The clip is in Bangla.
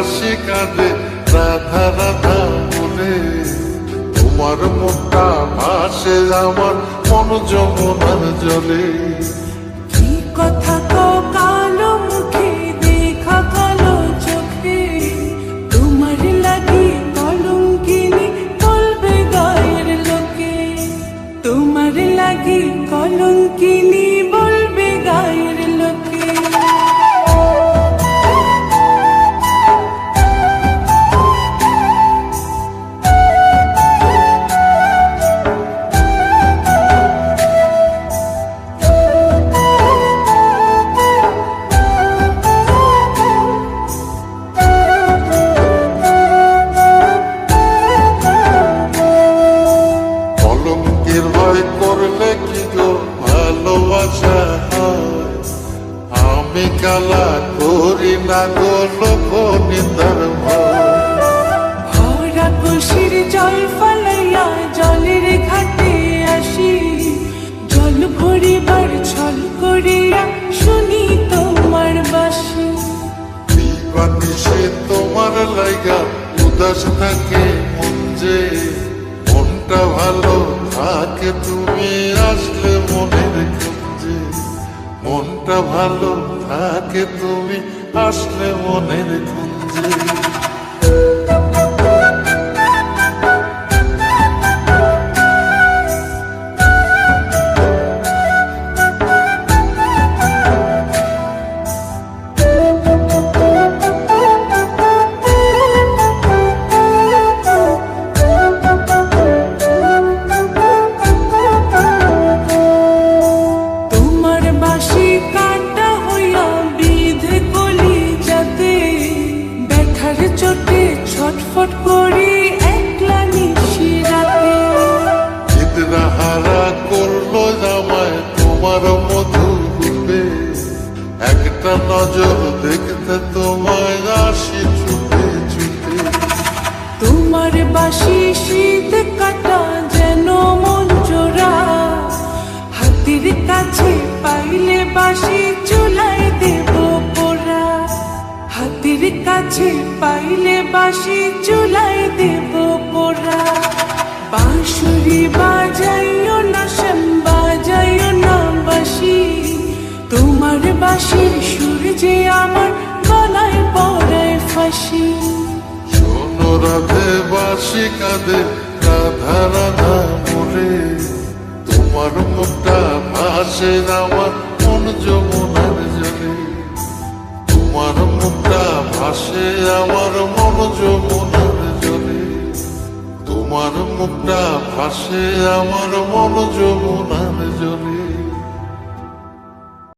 বাসি কাঁদে রাধা রাধা বলে। তোমার মুখটা ভাসে আমার মন যমুনার জলে। কি কথা কও কালো মুখে দেখা কালো চোখে, তোমার লাগি কলঙ্কিনী বলবে গায়ের লোকে, তোমার লাগি কলঙ্কিনী বলবে গায়ের লোকে। কলঙ্কের ভয় করলে কি গো ভালোবাসা হয়? আমি কালা করি না গো লোক নিন্দার ভয়। ভরা খুশির জল ফলাইয়া জলের ঘাটে আসি, জল ভরিবার ছল করিয়া শুনি তোমার বাসি। দিবানিশে তোমার লাইগা উদাস থাকে মন যে, মনটা ভালো থাকে তুমি আসলে মনের খুঁজে। মনটা ভালো থাকে তুমি আসলে মনের খুঁজে। তোমার বাঁশি কাঁটা হইয়া বিঁধে কলি যাতে, ব্যথার চোটে ছটফট করি একলা নিশি রাতে। চিত্রা হারা করলো জামায় তোমার মধু রূপে, একটা নজর দেখতে তোমায় আসি ছুটে ছুটে। তোমার বাঁশি শীত কাটা যেন মন জোড়া, হাতির কাছে পাইলে বাঁশি চুলায় দেব পোড়া, হাতির কাছে পাইলে বাঁশি চুলায় দেব পোড়া। বাঁশুরি বাজাইও না শ্যাম বাজাইও না বাঁশি, তোমার বাঁশির সুর যে আমার গলায় পড়ায় ফাঁসি। শোনো রাধে বাসি কাঁদে রাধা রাধা বলে। তোমার মুখটা ভাসে আমার মন যমুনার জলে। তোমার মুখটা ভাসে আমার মন যমুনার জলে। তোমার মুখটা ভাসে আমার মন যমুনার জলে।